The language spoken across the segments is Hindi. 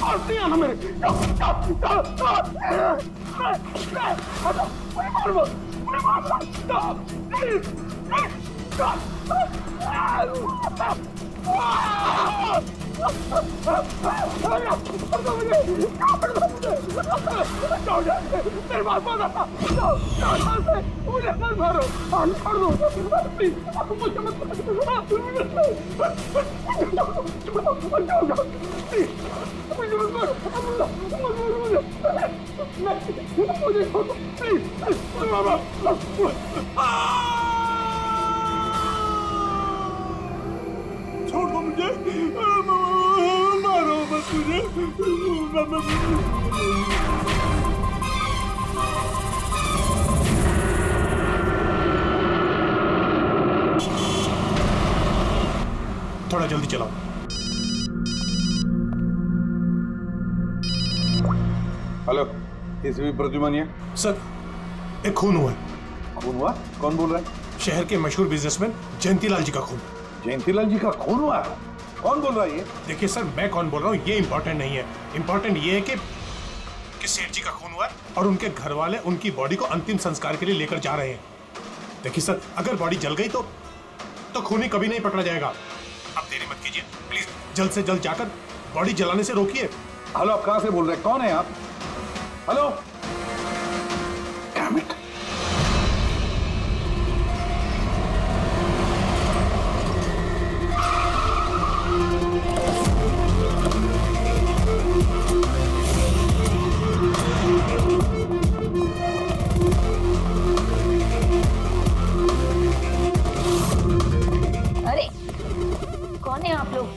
पास नहीं आना मेरे। मेरे पास मत आता, मुझे मत मारो, छोड़ दो प्लीज, मुझे मत छोड़ दो मुझे, मारो मत मुझे। थोड़ा जल्दी चलाओ। हेलो, एसीपी प्रद्युमन सर, एक खून हुआ है। खून हुआ? कौन बोल रहा है? शहर के मशहूर बिजनेसमैन जयंतीलाल जी का खून। जयंतीलाल जी का खून हुआ है? कौन बोल रहा है ये? देखिए सर, मैं कौन बोल रहा हूँ ये इम्पोर्टेंट नहीं है। इम्पोर्टेंट ये है कि सेठ जी का खून हुआ है और उनके घर वाले उनकी बॉडी को अंतिम संस्कार के लिए लेकर जा रहे हैं। देखिए सर, अगर बॉडी जल गई तो खून ही कभी नहीं पकड़ा जाएगा। अब देरी मत कीजिए प्लीज, जल्द से जल्द जाकर बॉडी जलाने से रोकिए। हेलो, आप कहाँ से बोल रहे हैं? कौन है आप? हेलो? Damn it! अरे कौन है आप लोग?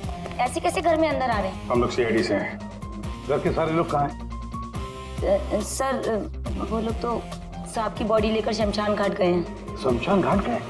ऐसे कैसे घर में अंदर आ रहे हैं? हम लोग सीआईडी से हैं। घर के सारे लोग कहाँ हैं? सर वो लोग तो साहब की बॉडी लेकर शमशान घाट गए हैं। शमशान घाट गए?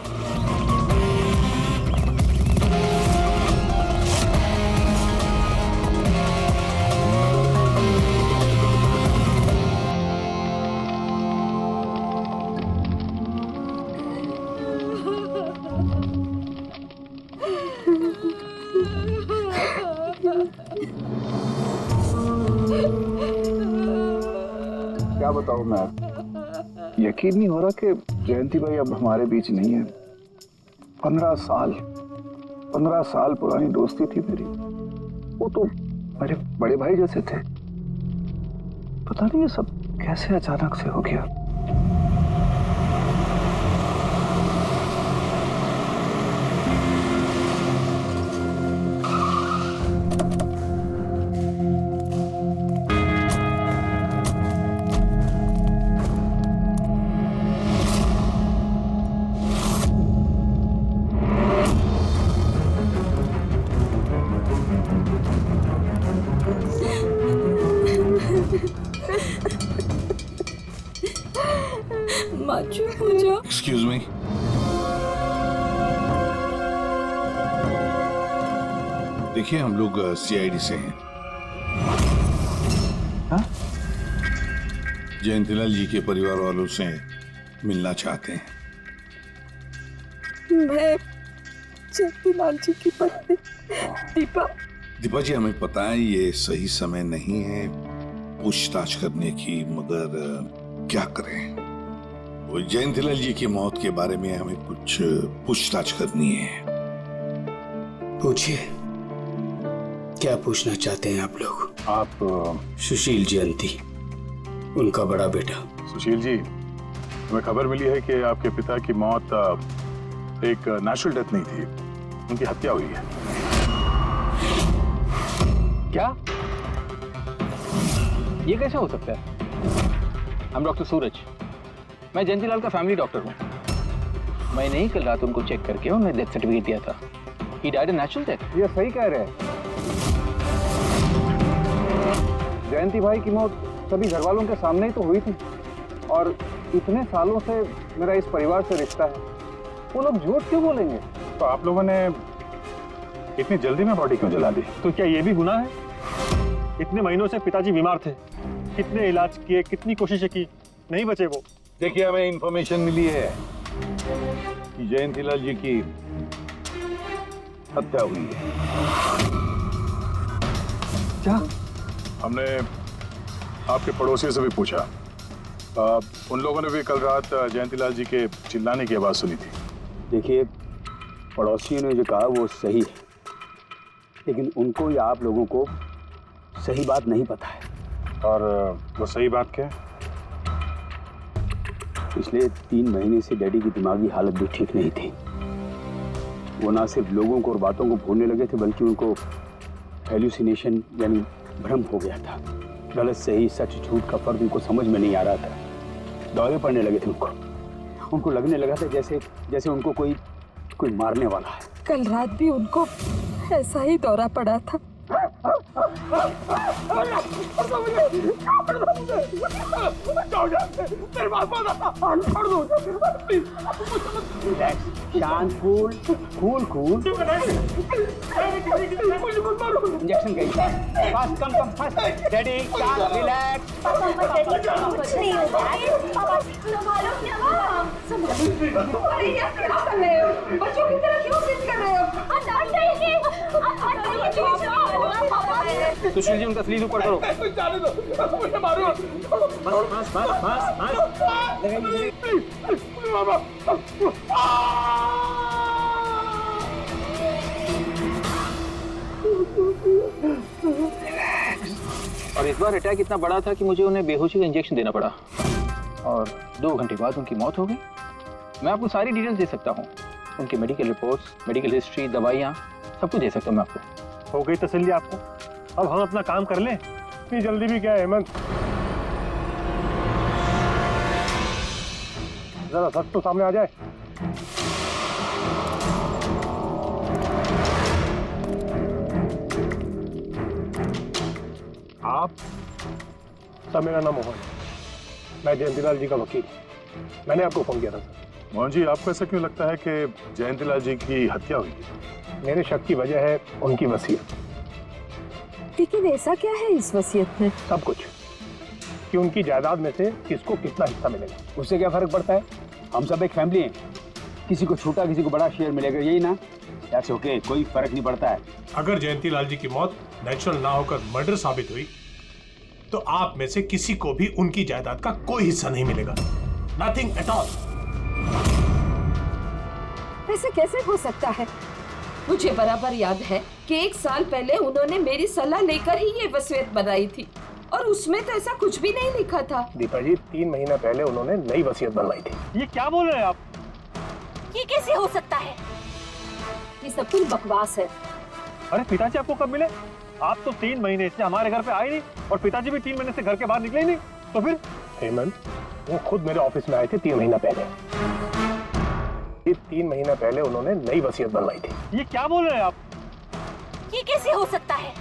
क्या बताऊं मैं, यकीन नहीं हो रहा कि जयंती भाई अब हमारे बीच नहीं है। 15 साल पुरानी दोस्ती थी मेरी। वो तो मेरे बड़े भाई जैसे थे। पता नहीं ये सब कैसे अचानक से हो गया। Excuse me. देखिए, हम लोग सीआईडी से हैं। हाँ? जयंतीलाल जी के परिवार वालों से मिलना चाहते हैं। मैं जयंतीलाल जी की पत्नी दीपा। दीपा जी, हमें पता है ये सही समय नहीं है पूछताछ करने की, मगर क्या करें? वो जयंतीलाल जी की मौत के बारे में हमें कुछ पूछताछ करनी है। पूछिए, क्या पूछना चाहते हैं आप लोग? आप सुशील जयंती, उनका बड़ा बेटा। सुशील जी, हमें खबर मिली है कि आपके पिता की मौत एक नेचुरल डेथ नहीं थी, उनकी हत्या हुई है। क्या? ये कैसे हो सकता है? हम डॉक्टर सूरज, मैं जयंतीलाल का फैमिली डॉक्टर हूँ। मैंने ही कल रात उनको चेक करके उन्हें डेथ सर्टिफिकेट दिया था। He died a natural death। ये सही कह रहे हैं। जयंती भाई की मौत सभी घर वालों के सामने ही तो हुई थी, और इतने सालों से मेरा इस परिवार से रिश्ता है, वो लोग झूठ क्यों बोलेंगे? तो आप लोगों ने इतनी जल्दी में बॉडी क्यों जला दी? तो क्या ये भी गुनाह है? इतने महीनों से पिताजी बीमार थे, कितने इलाज किए, कितनी कोशिशें की, नहीं बचे वो। देखिए, हमें इंफॉर्मेशन मिली है कि जयंतीलाल जी की हत्या हुई है। क्या? हमने आपके पड़ोसी से भी पूछा, उन लोगों ने भी कल रात जयंतीलाल जी के चिल्लाने की आवाज सुनी थी। देखिए, पड़ोसियों ने जो कहा वो सही है, लेकिन उनको या आप लोगों को सही बात नहीं पता है। और वो सही बात क्या है? पिछले 3 महीने से डैडी की दिमागी हालत भी ठीक नहीं थी। वो ना सिर्फ लोगों को और बातों को भूलने लगे थे, बल्कि उनको हेलुसिनेशन यानी भ्रम हो गया था। गलत सही, सच झूठ का फर्क उनको समझ में नहीं आ रहा था। दौरे पड़ने लगे थे उनको लगने लगा था जैसे उनको कोई मारने वाला है। कल रात भी उनको ऐसा ही दौरा पड़ा था। शांत, कूल। इंजेक्शन गई। Fast, come fast. डैडी, शांत, रिलैक्स। कुछ नहीं होगा। बच्चों की तरह क्यों जिद कर रहे हो? सुशील जी, उनका स्लीव ऊपर करो। जाने दो, मुझे मारो। और इस बार अटैक इतना बड़ा था कि मुझे उन्हें बेहोशी का इंजेक्शन देना पड़ा और 2 घंटे बाद उनकी मौत हो गई। मैं आपको सारी डिटेल्स दे सकता हूँ, उनकी मेडिकल रिपोर्ट्स, मेडिकल हिस्ट्री, दवाइयाँ, सब कुछ दे सकता हूँ मैं आपको। हो गई तसल्ली आपको? अब हम अपना काम कर लें। इतनी जल्दी भी क्या है हेमंत? जरा सच तो सामने आ जाए। आप सर, मेरा नाम मोहन, मैं जयंतीलाल जी का वकील। मैंने आपको फोन किया था सर। मोहन जी, आपको ऐसा क्यों लगता है कि जयंतीलाल जी की हत्या हुई थी? मेरे शक की वजह है उनकी वसीयत। लेकिन ऐसा क्या है इस वसीयत में? सब कुछ, कि उनकी जायदाद में से किसको कितना हिस्सा मिलेगा। उससे क्या फर्क पड़ता है? हम सब एक फैमिली हैं, किसी को छोटा किसी को बड़ा शेयर मिलेगा, यही ना? दैट्स ओके, कोई फर्क नहीं पड़ता है। अगर जयंतीलाल जी की मौत नेचुरल ना होकर मर्डर साबित हुई तो आप में से किसी को भी उनकी जायदाद का कोई हिस्सा नहीं मिलेगा। Nothing at all. ऐसे कैसे हो सकता है? मुझे बराबर याद है कि 1 साल पहले उन्होंने मेरी सलाह लेकर ही ये वसीयत बनाई थी, और उसमें तो ऐसा कुछ भी नहीं लिखा था। दीपा जी, 3 महीना पहले उन्होंने नई वसीयत बनवाई थी। ये क्या बोल रहे हैं आप? ये कैसे हो सकता है? ये सब कुछ बकवास है। अरे पिताजी आपको कब मिले? आप तो 3 महीने से हमारे घर पे आए नहीं, और पिताजी भी 3 महीने से घर के बाहर निकले ही नहीं। तो फिर? हेमंत, वो खुद मेरे ऑफिस में आए थे 3 महीना पहले। ये 3 महीना पहले उन्होंने नई वसीयत बनवाई थी। ये क्या बोल रहे हैं आप? ये कैसे हो सकता है?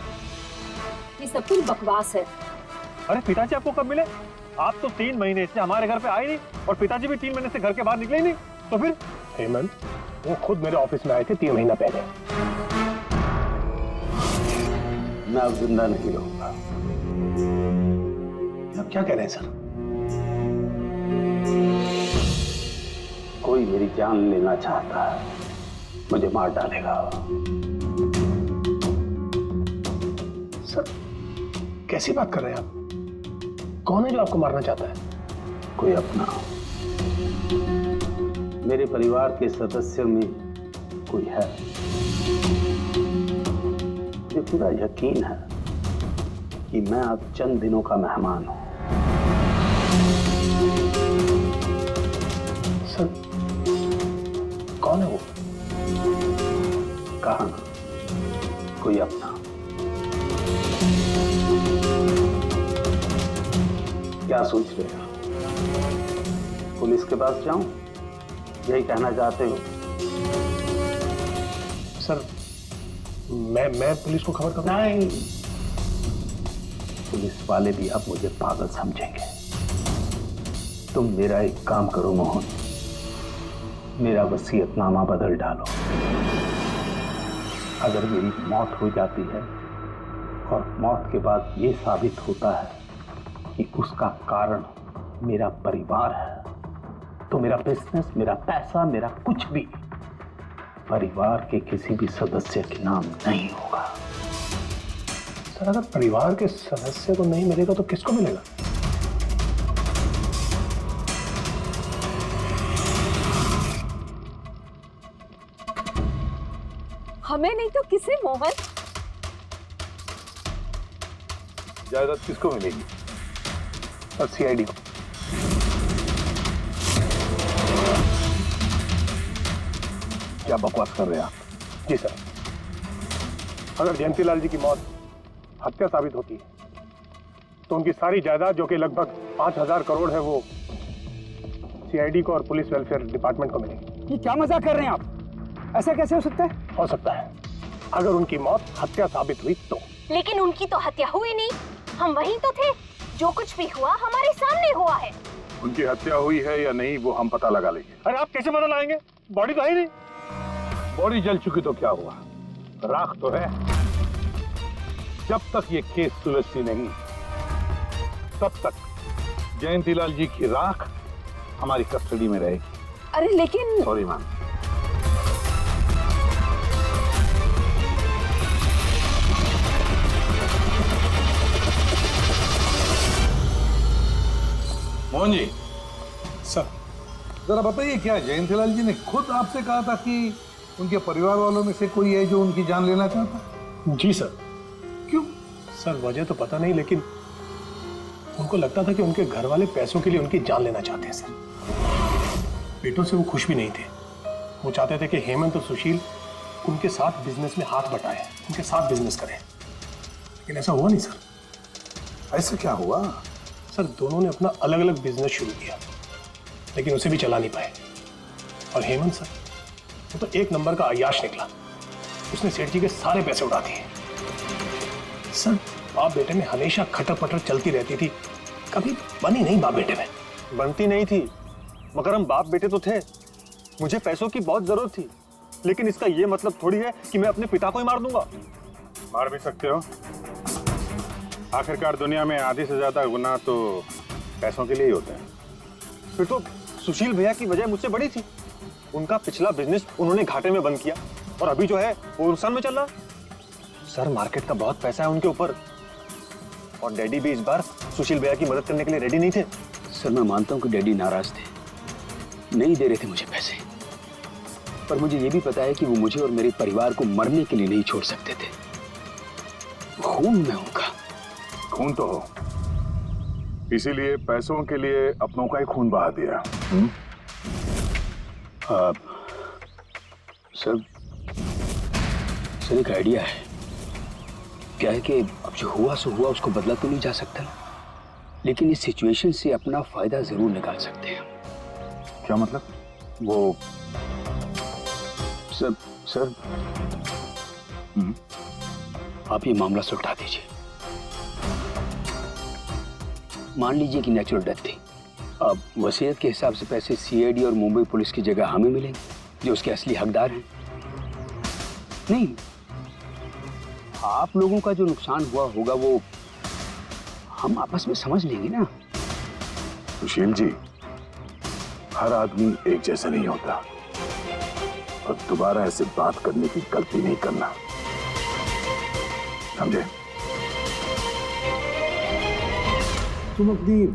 ये सब कुछ बकवास है। अरे पिताजी आपको कब मिले? आप तो 3 महीने से हमारे घर पे आए नहीं, और पिताजी भी 3 महीने से घर के बाहर निकले ही नहीं। तो फिर? हेमंत, वो खुद मेरे ऑफिस में आए थे 3 महीना पहले। मैं अब जिंदा नहीं रहूंगा। आप क्या कह रहे हैं सर? कोई मेरी जान लेना चाहता है, मुझे मार डालेगा। सर, कैसी बात कर रहे हैं आप? कौन है जो आपको मारना चाहता है? कोई अपना, मेरे परिवार के सदस्यों में कोई है। मुझे पूरा यकीन है कि मैं अब चंद दिनों का मेहमान हूं। सर, कौन है वो? कहा ना, कोई अपना। क्या सोच रहे हो? पुलिस के पास जाऊं? यही कहना चाहते हो? सर, मैं पुलिस को खबर करूं? नहीं, पुलिस वाले भी अब मुझे पागल समझेंगे। तुम मेरा एक काम करो मोहन, मेरा वसीयतनामा बदल डालो। अगर मेरी मौत हो जाती है और मौत के बाद ये साबित होता है कि उसका कारण मेरा परिवार है, तो मेरा बिजनेस, मेरा पैसा, मेरा कुछ भी परिवार के किसी भी सदस्य के नाम नहीं होगा। सर अगर परिवार के सदस्य को नहीं मिलेगा तो किसको मिलेगा? हमें नहीं तो किसे मोहन? जायदाद किसको मिलेगी? और सीआईडी को। क्या बकवास कर रहे हैं आप? जी सर, अगर जयंतीलाल जी की मौत हत्या साबित होती है तो उनकी सारी जायदाद जो कि लगभग 5,000 करोड़ है वो सीआईडी को और पुलिस वेलफेयर डिपार्टमेंट को मिलेगी। ये क्या मजाक कर रहे हैं आप? ऐसा कैसे हो सकता है? हो सकता है अगर उनकी मौत हत्या साबित हुई तो। लेकिन उनकी तो हत्या हुई नहीं, हम वहीं तो थे। जो कुछ भी हुआ हमारे सामने हुआ है। उनकी हत्या हुई है या नहीं वो हम पता लगा लेंगे। अरे आप कैसे पता लगाएंगे? बॉडी तो है ही नहीं। बॉडी जल चुकी तो क्या हुआ, राख तो है। जब तक ये केस सुलझती नहीं तब तक जयंतीलाल जी की राख हमारी कस्टडी में रहेगी। अरे लेकिन sorry ma'am. Mohan ji, sir जरा बताइए, क्या जयंतीलाल जी ने खुद आपसे कहा था कि उनके परिवार वालों में से कोई है जो उनकी जान लेना चाहता? जी सर। क्यों? सर वजह तो पता नहीं, लेकिन उनको लगता था कि उनके घर वाले पैसों के लिए उनकी जान लेना चाहते हैं सर। बेटों से वो खुश भी नहीं थे। वो चाहते थे कि हेमंत और सुशील उनके साथ बिजनेस में हाथ बटाएं, उनके साथ बिजनेस करें, लेकिन ऐसा हुआ नहीं सर। ऐसा क्या हुआ? सर दोनों ने अपना अलग अलग बिजनेस शुरू किया लेकिन उसे भी चला नहीं पाए। और हेमंत सर वो तो एक नंबर का अय्याश निकला। उसने सेठ जी के सारे पैसे उड़ा दिए। सर बाप बेटे में हमेशा खटर पटर चलती रहती थी, कभी बनी नहीं बाप बेटे में। बनती नहीं थी, मगर हम बाप बेटे तो थे। मुझे पैसों की बहुत जरूरत थी, लेकिन इसका ये मतलब थोड़ी है कि मैं अपने पिता को ही मार दूंगा। मार भी सकते हो। आखिरकार दुनिया में आधी से ज्यादा गुनाह तो पैसों के लिए ही होते हैं। फिर तो सुशील भैया की वजह मुझसे बड़ी थी। उनका पिछला बिजनेस उन्होंने घाटे में बंद किया और अभी जो है वो नुकसान में चल रहा। सर मार्केट का बहुत पैसा है उनके ऊपर, और डैडी भी इस बार सुशील भैया की मदद करने के लिए रेडी नहीं थे। सर मैं मानता हूं कि डैडी नाराज थे, नहीं दे रहे थे मुझे पैसे, पर मुझे ये भी पता है कि वो मुझे और मेरे परिवार को मरने के लिए नहीं छोड़ सकते थे। खून में उनका खून तो हो, इसीलिए पैसों के लिए अपनों का ही खून बहा दिया। सर एक आइडिया है। क्या है कि अब जो हुआ सो हुआ, उसको बदला तो नहीं जा सकता ना, लेकिन इस सिचुएशन से अपना फायदा जरूर निकाल सकते हैं। क्या मतलब? वो सर आप ये मामला सुलझा दीजिए। मान लीजिए कि नेचुरल डेथ थी। अब वसीयत के हिसाब से पैसे सीआईडी और मुंबई पुलिस की जगह हमें मिलेंगे जो उसके असली हकदार हैं। नहीं, आप लोगों का जो नुकसान हुआ होगा वो हम आपस में समझ लेंगे ना। सुशील जी, हर आदमी एक जैसा नहीं होता, और दोबारा ऐसे बात करने की गलती नहीं करना, समझे? तुम अपनी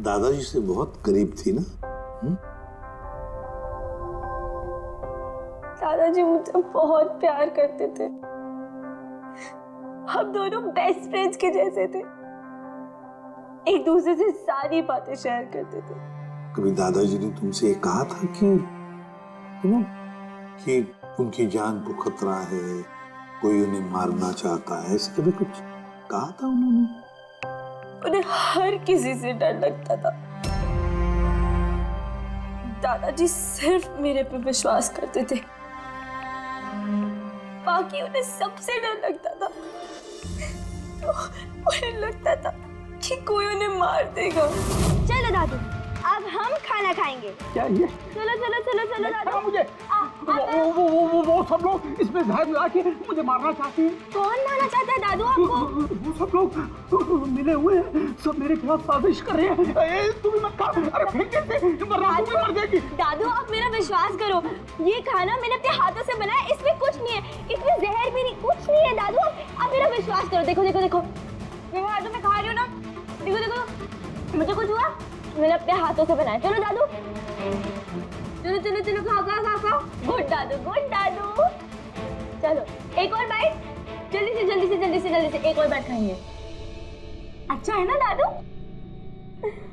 दादाजी से बहुत करीब थी ना? दादाजी मुझे बहुत प्यार करते थे। हम दोनों बेस्ट फ्रेंड्स के जैसे थे, एक दूसरे से सारी बातें शेयर करते थे। कभी दादाजी ने तुमसे ये कहा था कि उनकी जान को खतरा है, कोई उन्हें मारना चाहता है, ऐसे कभी कुछ कहा था उन्होंने? उन्हें हर किसी से डर लगता था। दादाजी सिर्फ मेरे पे विश्वास करते थे, बाकी उन्हें सबसे डर लगता था। तो उन्हें लगता था कि कोई उन्हें मार देगा। चलो दादू, अब हम खाना खाएंगे। क्या ये? चलो चलो चलो चलो दादू। मुझे वो सब लोग इसमें जहर मिला के मुझे मारना चाहते हैं। कौन मारना चाहता है दादू आपको? वो सब लोग मिले हुए हैं, सब मेरे खिलाफ साजिश कर रहे हैं। तुम मत खा, अरे फेंक कैसे, वरना तुम भी मर जाएगी। दादू आप मेरा विश्वास करो, ये खाना मैंने अपने हाथों से बनाया, इसमें कुछ नहीं है, इसमें जहर भी नहीं, कुछ नहीं है दादू। आप मेरा विश्वास करो। देखो देखो देखो, मैं हाथों में खा रही हूँ ना, देखो देखो, मुझे कुछ हुआ, मैंने अपने हाथों से बनाया। चलो दादू, चलो चलो चलो, खाओ खाओ खाओ खाओ। गुड दादू, गुड दादू। चलो एक और बाइट, जल्दी से जल्दी से जल्दी से जल्दी से एक और बाइट खाएंगे। अच्छा है ना दादू?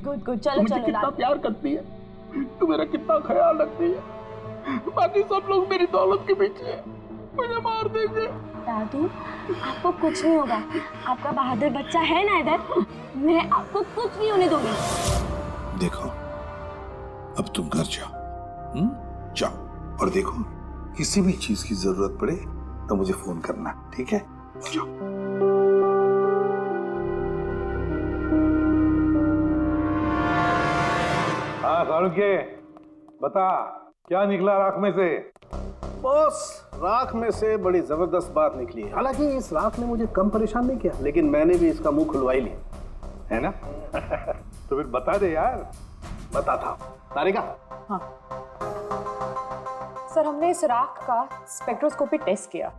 गुड गुड, चलो मुझे चलो कितना दादू। प्यार करती है, तू मेरा कितना ख्याल रखती है, बाकी सब लोग मेरी दौलत के पीछे हैं, मुझे मार देंगे। दादू आपको कुछ नहीं होगा, आपका बहादुर बच्चा है ना इधर, मैं आपको कुछ नहीं होने दूंगी। देखो, अब तुम घर जाओ, जाओ, और देखो किसी भी चीज की जरूरत पड़े तो मुझे फोन करना, ठीक है? जाओ। हाँ सारुके, बता क्या निकला राख में से? बॉस, राख में से बड़ी जबरदस्त बात निकली है। हालांकि इस राख ने मुझे कम परेशान नहीं किया, लेकिन मैंने भी इसका मुंह खुलवा ही लिया, है ना? तो फिर बता दे यार। बताता हूं। तारिका, सर हमने इस राख का स्पेक्ट्रोस्कोपी टेस्ट किया,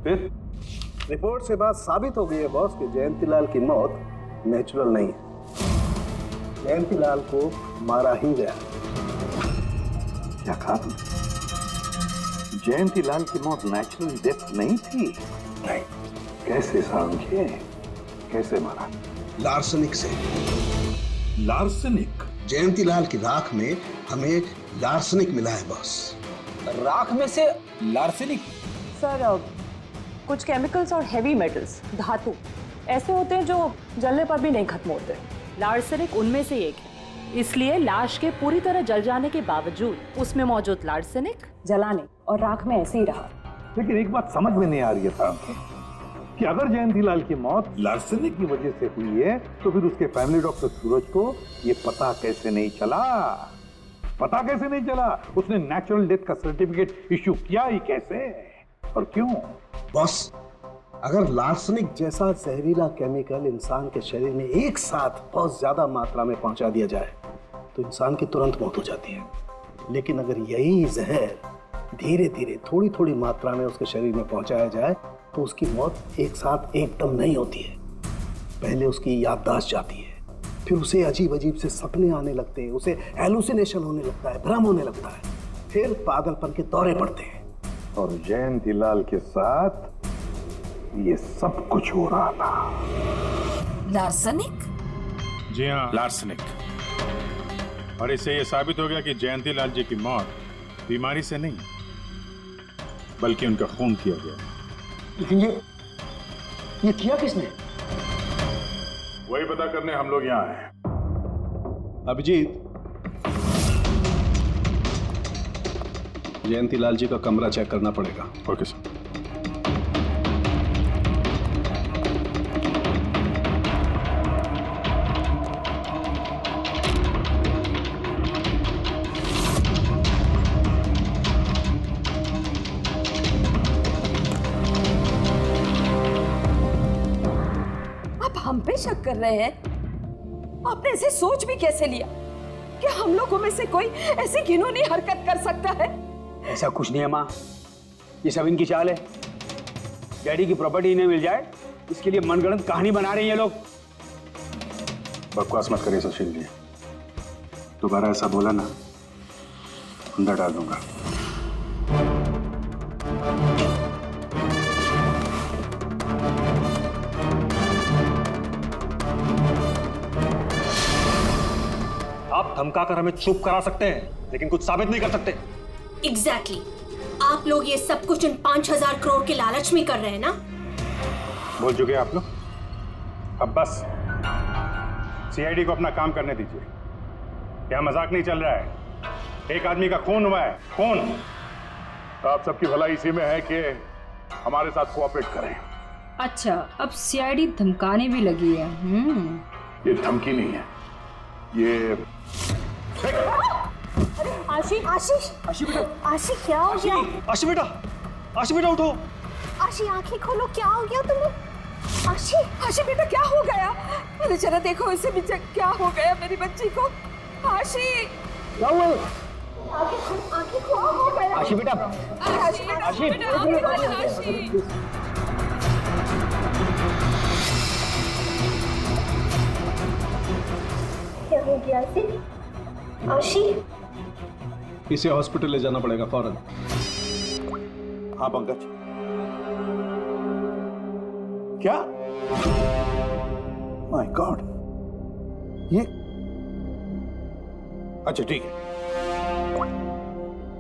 फिर रिपोर्ट से बात साबित हो गई है बॉस कि जयंतीलाल की मौत नेचुरल नहीं है, जयंतीलाल को मारा ही गया। क्या कहा तुमने? जयंतीलाल की मौत नेचुरल डेथ नहीं थी? नहीं। कैसे समझे? कैसे मारा? लार्सनिक से। लार्सनिक? जयंतीलाल की राख में हमें लार्सनिक मिला है बॉस। राख में से लार्सनिक? सर कुछ केमिकल्स और हेवी मेटल्स, धातु ऐसे होते हैं जो जलने पर भी नहीं खत्म होते। लार्सेनिक उनमें से एक है, इसलिए लाश के पूरी तरह जल जाने के बावजूद उसमें मौजूद लार्सेनिक जलाने और राख में ऐसे ही रहा। लेकिन एक बात समझ में नहीं आ रही है कि अगर जयंतीलाल की मौत लार्सनिक की वजह से हुई है तो फिर उसके फैमिली डॉक्टर सूरज को ये पता कैसे नहीं चला? पता कैसे नहीं चला? उसने नेचुरल डेथ का सर्टिफिकेट इश्यू किया ही कैसे और क्यों? बॉस, अगर लार्सनिक जैसा जहरीला केमिकल इंसान के शरीर में एक साथ बहुत ज्यादा मात्रा में पहुंचा दिया जाए तो इंसान की तुरंत मौत हो जाती है। लेकिन अगर यही जहर धीरे धीरे थोड़ी थोड़ी मात्रा में उसके शरीर में पहुंचाया जाए तो उसकी मौत एक साथ एकदम नहीं होती है। पहले उसकी याददाश्त जाती है, फिर उसे अजीब अजीब से सपने आने लगते हैं, उसे हेलुसिनेशन होने लगता है, भ्रम होने लगता है, फिर पागलपन के दौरे पड़ते हैं। और जयंतीलाल के साथ ये सब कुछ हो रहा था। लार्सनिक? जी हाँ, लार्सनिक। और इससे ये साबित हो गया कि जयंतीलाल जी की मौत बीमारी से नहीं बल्कि उनका खून किया गया। लेकिन ये किया किसने? वही पता करने हम लोग यहाँ हैं। अभिजीत, जयंतीलाल जी का कमरा चेक करना पड़ेगा। Okay sir. हम पे शक कर रहे हैं? आपने ऐसे सोच भी कैसे लिया कि हम लोगों में से कोई ऐसी घिनौनी हरकत कर सकता है? ऐसा कुछ नहीं है माँ, ये सब इनकी चाल है। डैडी की प्रॉपर्टी इन्हें मिल जाए इसके लिए मनगढ़ंत कहानी बना रहे हैं ये लोग। बकवास मत करिए सुशील जी, दोबारा ऐसा बोला ना अंदर डाल दूंगा। आप धमकाकर हमें चुप करा सकते हैं लेकिन कुछ साबित नहीं कर सकते। एग्जैक्टली। आप लोग ये सब कुछ उन 5,000 करोड़ के लालच में कर रहे हैं ना? बोल चुके आप लोग, अब बस सीआईडी को अपना काम करने दीजिए। क्या मजाक नहीं चल रहा है? एक आदमी का खून हुआ है, खून। आप सबकी भलाई इसी में है कि हमारे साथ कोऑपरेट करें। अच्छा, अब सीआईडी धमकाने भी लगी है। ये धमकी नहीं है, ये आशी आशीष आशी बेटा, आशी क्या हो गया? आशी बेटा, आशी बेटा उठो। आशी आंखें खोलो, क्या हो गया तुम्हें? आशी आशी बेटा क्या हो गया? अरे जरा देखो इसे नीचे, क्या हो गया मेरी बच्ची को? आशी क्या हुआ? आंखें खोलो। आशी बेटा, आशी आशी। आशी क्या हो गया आशी? आशी इसे हॉस्पिटल ले जाना पड़ेगा फौरन। हाँ पंकज, क्या? माय गॉड, ये अच्छा ठीक है।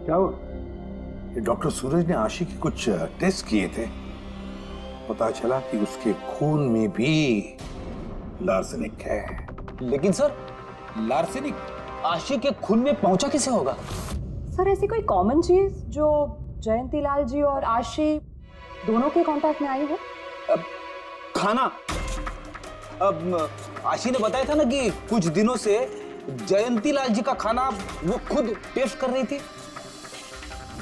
क्या हुआ? ये डॉक्टर सूरज ने आशी के कुछ टेस्ट किए थे, पता चला कि उसके खून में भी लार्सेनिक है। लेकिन सर, लार्सेनिक आशी के खून में पहुंचा कैसे होगा? सर ऐसी कोई कॉमन चीज जो जयंतीलाल जी और आशी दोनों के कांटेक्ट में आई हो? खाना। अब आशी ने बताया था ना कि कुछ दिनों से जयंतीलाल जी का खाना वो खुद टेस्ट कर रही थी।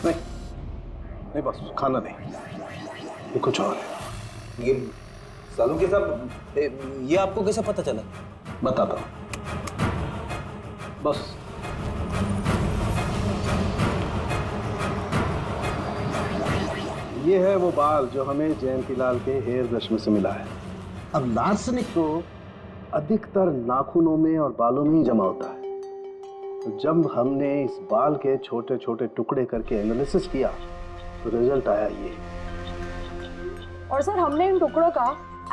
नहीं नहीं बस खाना नहीं, ये कुछ और है। ये सालू के साहब, ये आपको कैसे पता चला? बताता हूं, बस ये है वो बाल जो हमें जयंतीलाल के हेयर ब्रश में से मिला है। अब लार्सेनिक तो अधिकतर नाखूनों में और बालों में ही जमा होता है, तो जब हमने इस बाल के छोटे छोटे टुकड़े करके एनालिसिस किया तो रिजल्ट आया ये। और सर हमने इन टुकड़ों का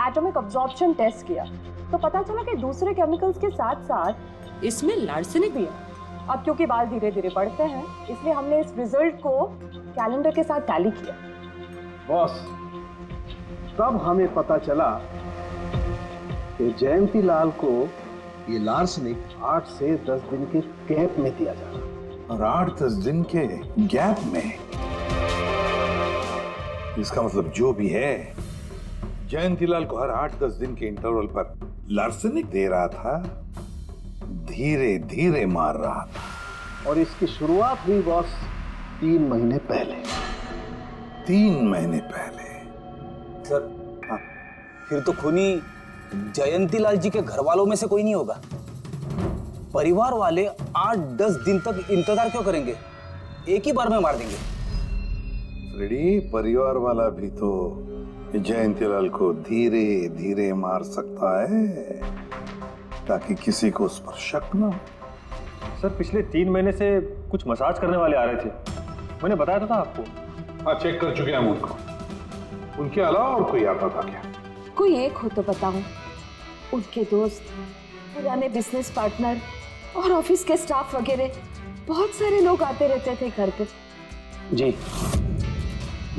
एटॉमिक अब्जॉर्प्शन टेस्ट किया तो पता चला कि दूसरे केमिकल्स के साथ साथ इसमें लार्सेनिक भी है। अब क्योंकि बाल धीरे धीरे बढ़ते हैं इसलिए हमने इस रिजल्ट को कैलेंडर के साथ टैली किया। बॉस, तब हमें पता चला कि जयंतीलाल को ये लार्सेनिक 8 से 10 दिन के गैप में दिया जा रहा। और 8-10 दिन के गैप में? इसका मतलब जो भी है, जयंतीलाल को हर 8-10 दिन के इंटरवल पर लार्सेनिक दे रहा था, धीरे धीरे मार रहा था। और इसकी शुरुआत हुई बॉस 3 महीने पहले। 3 महीने पहले? सर हाँ, फिर तो खूनी जयंतीलाल जी के घर वालों में से कोई नहीं होगा। परिवार वाले 8-10 दिन तक इंतजार क्यों करेंगे? एक ही बार में मार देंगे। फ्रेडी, परिवार वाला भी तो जयंतीलाल को धीरे धीरे मार सकता है ताकि किसी को उस पर शक न हो। सर पिछले 3 महीने से कुछ मसाज करने वाले आ रहे थे, मैंने बताया था आपको। हाँ, चेक कर चुके हैं हम उनको। उनके अलावा और कोई आता था क्या? कोई एक हो तो बताऊं। उनके दोस्त, पुराने बिजनेस पार्टनर और ऑफिस के स्टाफ वगैरह बहुत सारे लोग आते रहते थे घर पे। जी,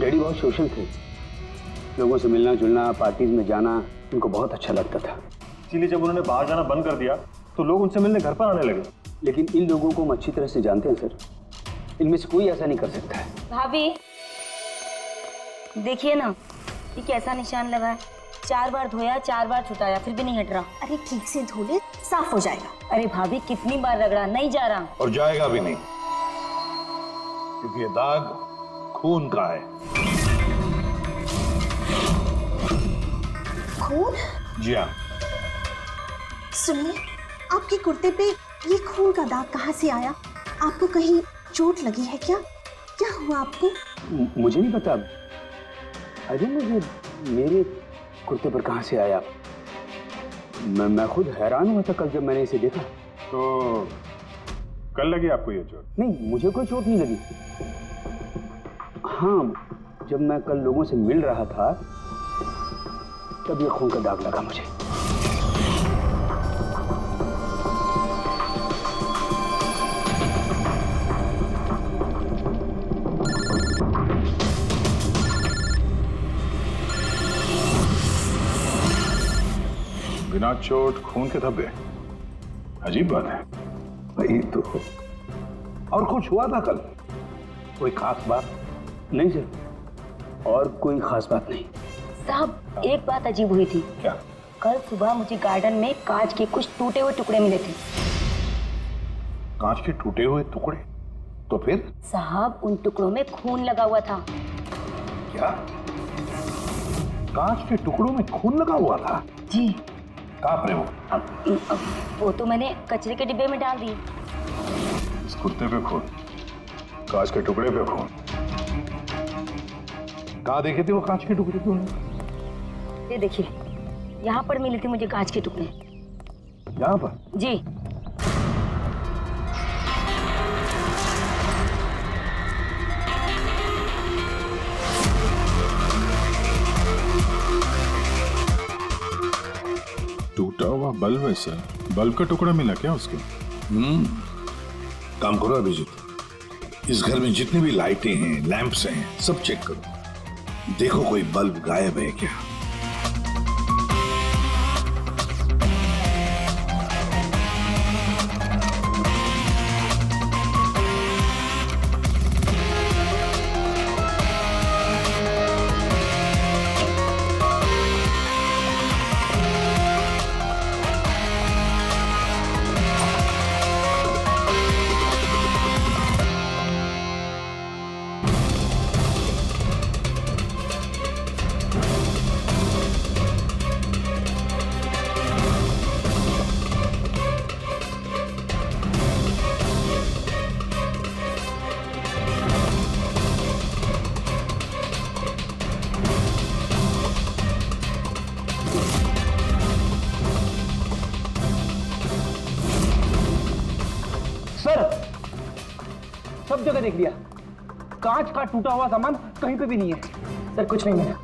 डैडी बहुत सोशल थे, लोगों से मिलना जुलना, पार्टीज में जाना उनको बहुत अच्छा लगता था। इसीलिए जब उन्होंने बाहर जाना बंद कर दिया तो लोग उनसे मिलने घर पर आने लगे। लेकिन इन लोगों को हम अच्छी तरह से जानते हैं सर, इनमें से कोई ऐसा नहीं कर सकता है। भाभी देखिए ना, ये कैसा निशान लगा है। 4 बार धोया, 4 बार छुटाया, फिर भी नहीं हट रहा। अरे ठीक से धो ले, साफ हो जाएगा। अरे भाभी कितनी बार रगड़ा, नहीं जा रहा। और जाएगा भी नहीं, क्योंकि ये दाग खून का है। खून? जी हाँ। सुनिए, आपके कुर्ते पे ये खून का दाग कहाँ से आया? आपको कहीं चोट लगी है क्या? क्या हुआ आपको? मुझे नहीं पता। अरे मुझे मेरे कुर्ते पर कहाँ से आया? मैं खुद हैरान हुआ था कल जब मैंने इसे देखा। तो कल लगी आपको ये चोट? नहीं, मुझे कोई चोट नहीं लगी। हाँ, जब मैं कल लोगों से मिल रहा था तब ये खून का दाग लगा मुझे। बिना चोट खून के धब्बे, अजीब बात है। वही तो। और कुछ हुआ था कल? कोई खास बात? नहीं सर, और कोई खास बात नहीं। साहब एक बात अजीब हुई थी। क्या? कल सुबह मुझे गार्डन में कांच के कुछ टूटे हुए टुकड़े मिले थे। कांच के टूटे हुए टुकड़े? तो फिर? साहब उन टुकड़ों में खून लगा हुआ था। क्या? कांच के टुकड़ों में खून लगा हुआ था? जी। कहाँ पर है वो? वो तो मैंने कचरे के डिब्बे में डाल दी। इस कुर्ते पे खून, कांच के टुकड़े पे खून। कहाँ देखे थे वो कांच के टुकड़े तूने? ये देखिए, यहाँ पर मिले थे मुझे कांच के टुकड़े। यहाँ पर? जी। टूटा हुआ बल्ब है सर। बल्ब का टुकड़ा मिला क्या उसको? काम करो अभिजीत, इस घर में जितनी भी लाइटें हैं, लैंप्स हैं, सब चेक करो, देखो कोई बल्ब गायब है क्या। सब जगह देख लिया, कांच का टूटा हुआ सामान कहीं पे भी नहीं है। सर कुछ नहीं मिला।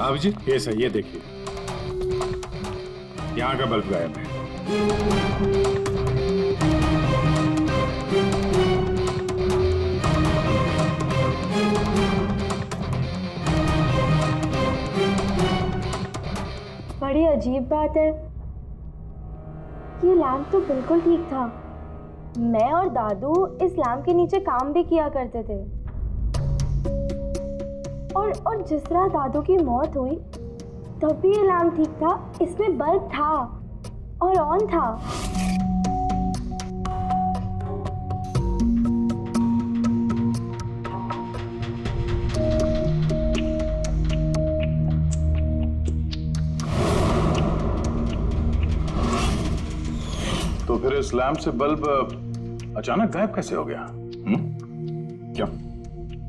अभिजीत ये सही, ये देखिए, यहाँ का बल्ब गायब है। बड़ी अजीब बात है, ये लैम्प तो बिल्कुल ठीक था। मैं और दादू इस लैम्प के नीचे काम भी किया करते थे, और जिस तरह दादू की मौत हुई तब भी ये लैम्प ठीक था, इसमें बल्ब था और ऑन था। तो फिर इस लैंप से बल्ब अचानक गायब कैसे हो गया? क्या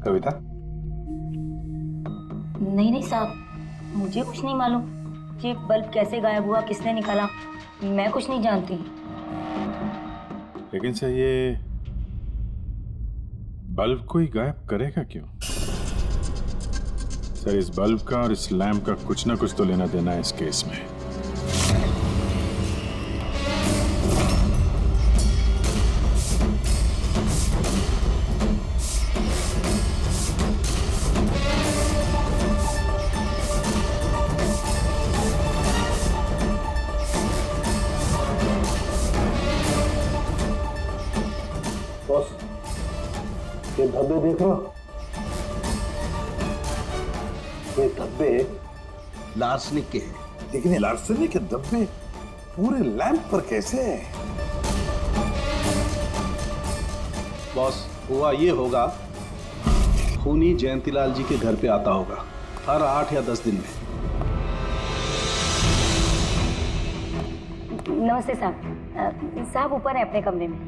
कविता? नहीं साहब, मुझे कुछ नहीं मालूम कि बल्ब कैसे गायब हुआ, किसने निकाला, मैं कुछ नहीं जानती। लेकिन सर ये बल्ब कोई गायब करेगा क्यों? सर इस बल्ब का और इस लैंप का कुछ ना कुछ तो लेना देना है इस केस में। बॉस, ये धब्बे देख रहे, ये धब्बे लार्सनिक के हैं। लेकिन ये लार्सनिक के धब्बे पूरे लैंप पर कैसे हैं? बॉस, हुआ ये होगा, खूनी जयंतीलाल जी के घर पे आता होगा हर 8 या 10 दिन में। नमस्ते साहब। साहब ऊपर है अपने कमरे में।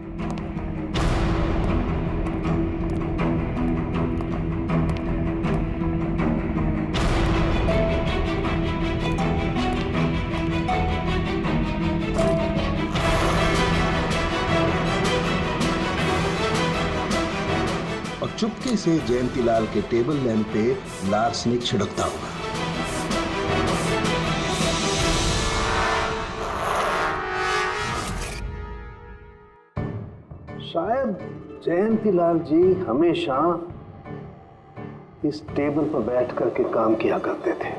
और चुपके से जयंतीलाल के टेबल लैंप पे लार्सनिक छिड़कता होगा। शायद जयंतीलाल जी हमेशा इस टेबल पर बैठ करके काम किया करते थे।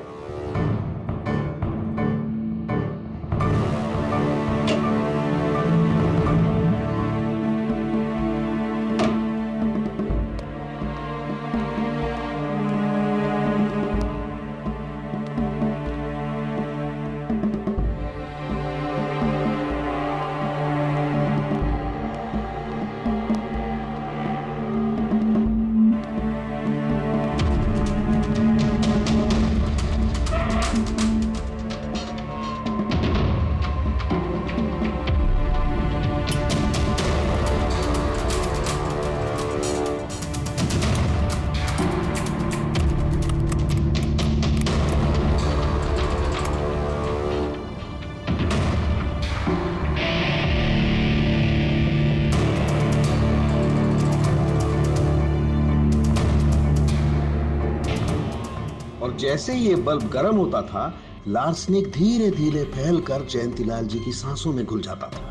और जैसे ही ये बल्ब गर्म होता था, लार्सनिक धीरे धीरे फैलकर जयंतीलाल जी की सांसों में घुल जाता था।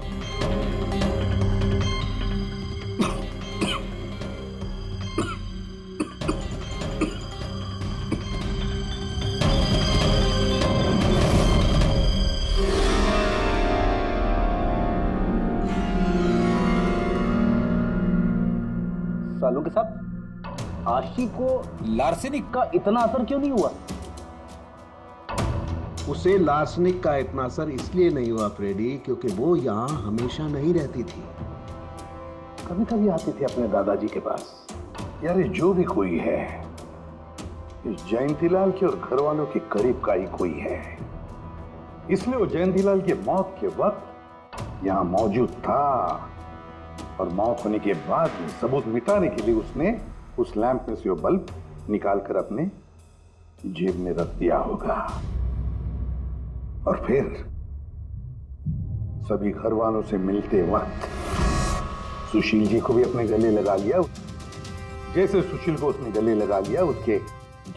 सालों के साथ आशी को लार्सेनिक का इतना असर क्यों नहीं हुआ? उसे लार्सनिक का इतना असर इसलिए नहीं हुआ फ्रेडी, क्योंकि वो यहां हमेशा नहीं रहती थी, कभी कभी आती थी अपने दादाजी के पास। यार, ये जो भी कोई है, इस जयंतीलाल के और घर वालों के करीब का ही कोई है, इसलिए वो जयंतीलाल की मौत के वक्त यहां मौजूद था, और मौत होने के बाद सबूत मिटाने के लिए उसने उस लैंप में से वो बल्ब निकालकर अपने जेब में रख दिया होगा, और फिर सभी घर वालों से मिलते वक्त सुशील जी को भी अपने गले लगा लिया। जैसे सुशील को उसने गले लगा लिया, उसके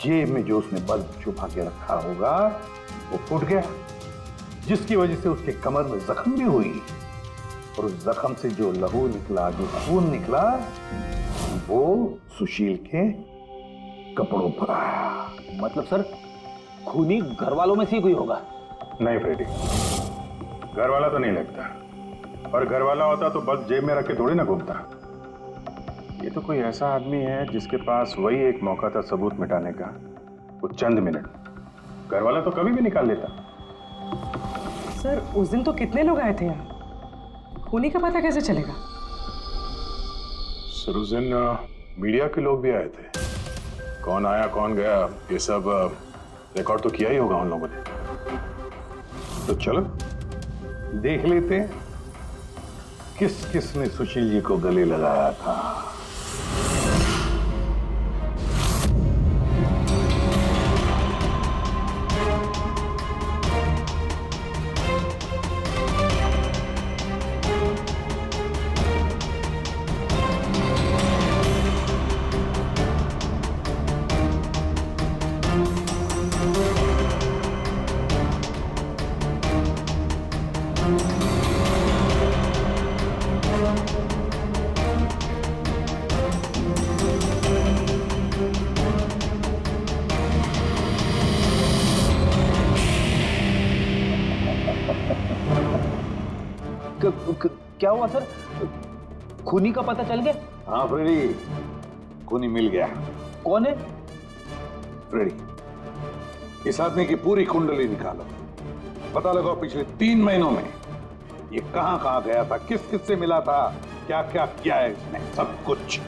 जेब में जो उसने बल्ब छुपा के रखा होगा वो फूट गया, जिसकी वजह से उसके कमर में जख्म भी हुई, और उस जख्म से जो लहू निकला, जो खून निकला, वो सुशील के कपड़ों पर आया। मतलब सर, खूनी घर वालों में से कोई होगा? नहीं फ्रेडी, घर वाला तो नहीं लगता, और घर वाला होता तो बस जेब में रख के थोड़ी ना घूमता। ये तो कोई ऐसा आदमी है जिसके पास वही एक मौका था सबूत मिटाने का, वो चंद मिनट। घर वाला तो कभी भी निकाल लेता। सर, उस दिन तो कितने लोग आए थे यहाँ, खूनी का पता कैसे चलेगा? सर, उस दिन मीडिया के लोग भी आए थे, कौन आया कौन गया ये सब रिकॉर्ड तो किया ही होगा उन लोगों ने। तो चलो देख लेते हैं किस किस ने सुशील जी को गले लगाया था। क्या हुआ सर, खूनी का पता चल गया? हाँ फ्रेडी, खूनी मिल गया। कौन है? फ्रेडी, इस आदमी की पूरी कुंडली निकालो, पता लगाओ पिछले 3 महीनों में ये कहां कहां गया था, किस किस से मिला था, क्या क्या किया है इसने, सब कुछ।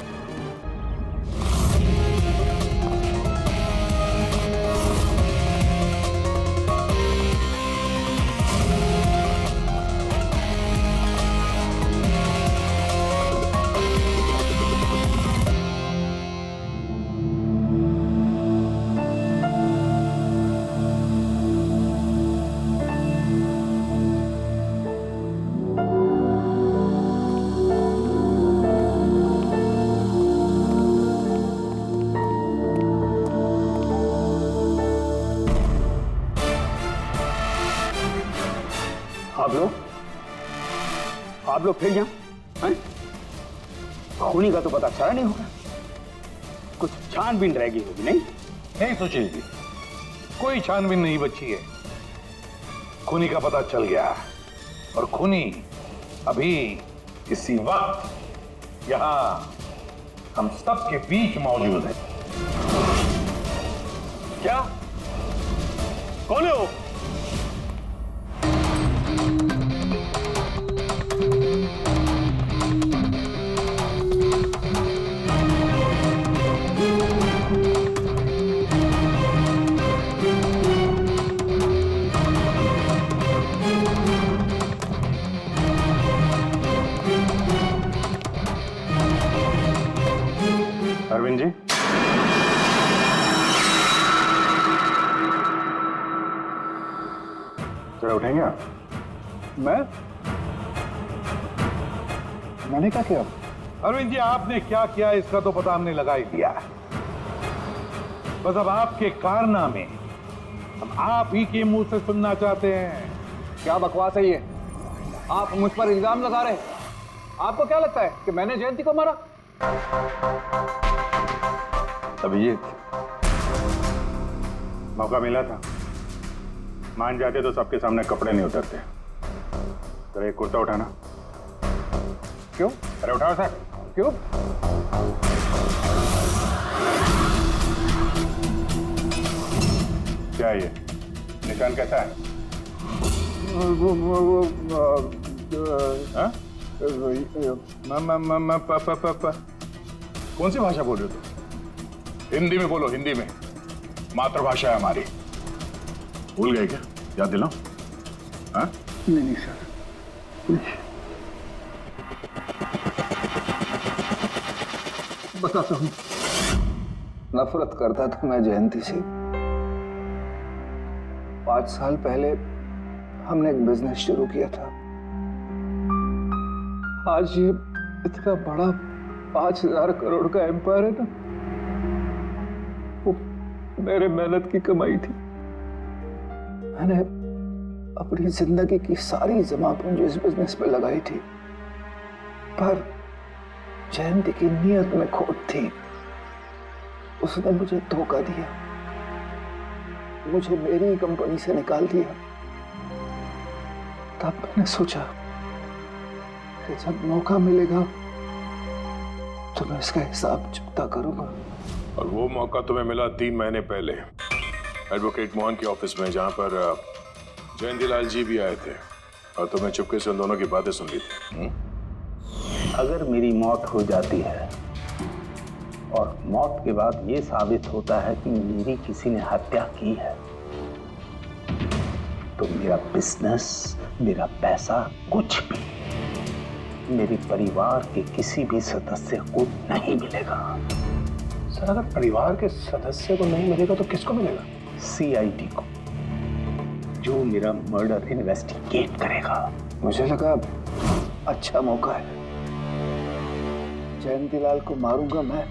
आप लोग फिर यहाँ हैं? खूनी का तो पता चला नहीं होगा, कुछ छानबीन रहेगी होगी नहीं? नहीं सुशील जी, कोई छानबीन नहीं बची है, खूनी का पता चल गया, और खूनी अभी इसी वक्त यहां हम सब के बीच मौजूद है। क्या? कौन है वो? अरविंद जी, जरा उठेंगे आप? मैंने क्या किया? अरविंद जी, आपने क्या किया इसका तो पता हमने लगा ही दिया। बस अब आपके कारनामे हम आप ही के मुंह से सुनना चाहते हैं। क्या बकवास है ये? आप मुझ पर इल्जाम लगा रहे हैं। आपको क्या लगता है कि मैंने जयंती को मारा? अभिजीत, मौका मिला था, मान जाते तो सबके सामने कपड़े नहीं उतरते। तेरा एक कुर्ता उठाना। क्यों? अरे उठाओ सर। क्यों? क्या है ये? निशान कैसा है? हाँ? कौन सी भाषा बोल रहे हो तुम? हिंदी में बोलो, हिंदी में। मातृभाषा है हमारी। भूल गए क्या? याद दिलाओ। हाँ? नहीं सर, बताता हूँ। नफरत करता था मैं जयंती से। 5 साल पहले हमने एक बिजनेस शुरू किया था। आज ये इतना बड़ा 5000 करोड़ का एम्पायर है ना, वो मेरे मेहनत की कमाई थी। मैंने अपनी जिंदगी की सारी जमा पूंजी इस बिजनेस पे लगाई थी, पर जयंती की नीयत में खोट थी। उसने मुझे धोखा दिया, मुझे मेरी कंपनी से निकाल दिया। तब मैंने सोचा कि जब मौका मिलेगा तो मैं इसका हिसाब चुकता करूंगा। और वो मौका तुम्हें मिला 3 महीने पहले एडवोकेट मोहन के ऑफिस में, जहां पर जयंतीलाल जी भी आए थे और तुमने चुपके से उन दोनों की बातें सुन ली थी। अगर मेरी मौत हो जाती है और मौत के बाद ये साबित होता है कि मेरी किसी ने हत्या की है, तो मेरा बिजनेस, मेरा पैसा, कुछ भी मेरे परिवार के किसी भी सदस्य को नहीं मिलेगा। सर, अगर परिवार के सदस्य को नहीं मिलेगा तो किसको मिलेगा? CID को, जो मेरा मर्डर इन्वेस्टिगेट करेगा। मुझे लगा अच्छा मौका है। जयंतीलाल को मारूंगा मैं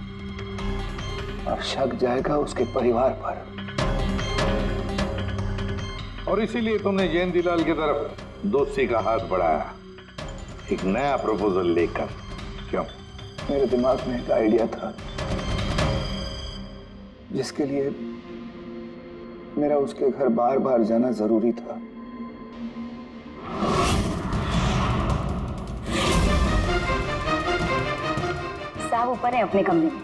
और शक जाएगा उसके परिवार पर। और इसीलिए तुमने जयंतीलाल की तरफ दोस्ती का हाथ बढ़ाया, एक नया प्रपोजल लेकर। क्यों? मेरे दिमाग में एक आइडिया था जिसके लिए मेरा उसके घर बार बार जाना जरूरी था। साहब ऊपर है अपने कमरे में।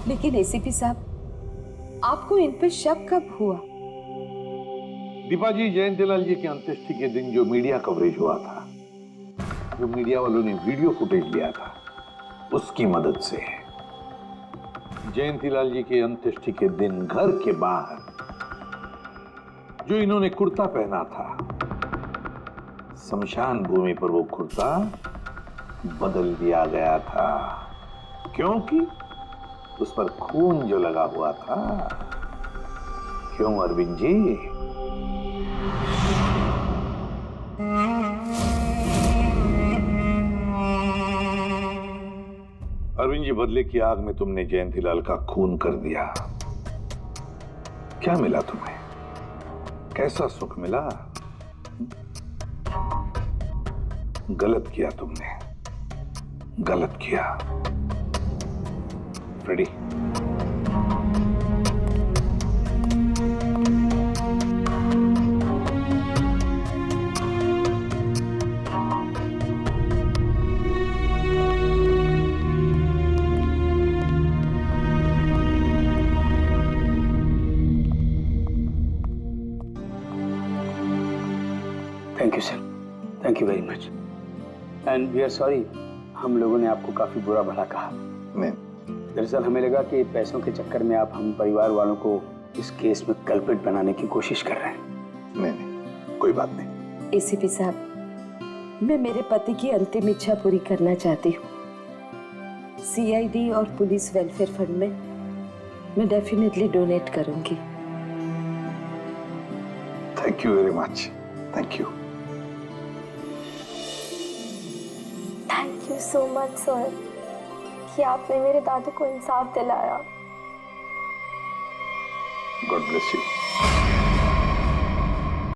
लेकिन ACP साहब, आपको इन पे शक कब हुआ? दीपा जी, जयंतीलाल जी की अंत्येष्टि के दिन जो मीडिया कवरेज हुआ था, जो मीडिया वालों ने वीडियो फुटेज लिया था, उसकी मदद से जयंतीलाल जी के अंत्येष्टि के दिन घर के बाहर जो इन्होंने कुर्ता पहना था, शमशान भूमि पर वो कुर्ता बदल दिया गया था, क्योंकि उस पर खून जो लगा हुआ था। क्यों अरविंद जी? अरविंद जी, बदले की आग में तुमने जयंतीलाल का खून कर दिया। क्या मिला तुम्हें? कैसा सुख मिला? गलत किया तुमने, गलत किया। Ready? Thank you sir, thank you very much. And we are sorry, हम लोगों ने आपको काफी बुरा भला कहा। मैं दरअसल हमें लगा कि पैसों के चक्कर में आप हम परिवार वालों को इस केस में कल्प्रिट बनाने की कोशिश कर रहे हैं। नहीं, कोई बात नहीं। ACP साहब, मैं मेरे पति की अंतिम इच्छा पूरी करना चाहती हूँ। सीआईडी और पुलिस वेलफेयर फंड में मैं डेफिनेटली डोनेट करूंगी। Thank you very much, thank you. Thank you so much sir कि आपने मेरे दादू को इंसाफ दिलाया। God bless you.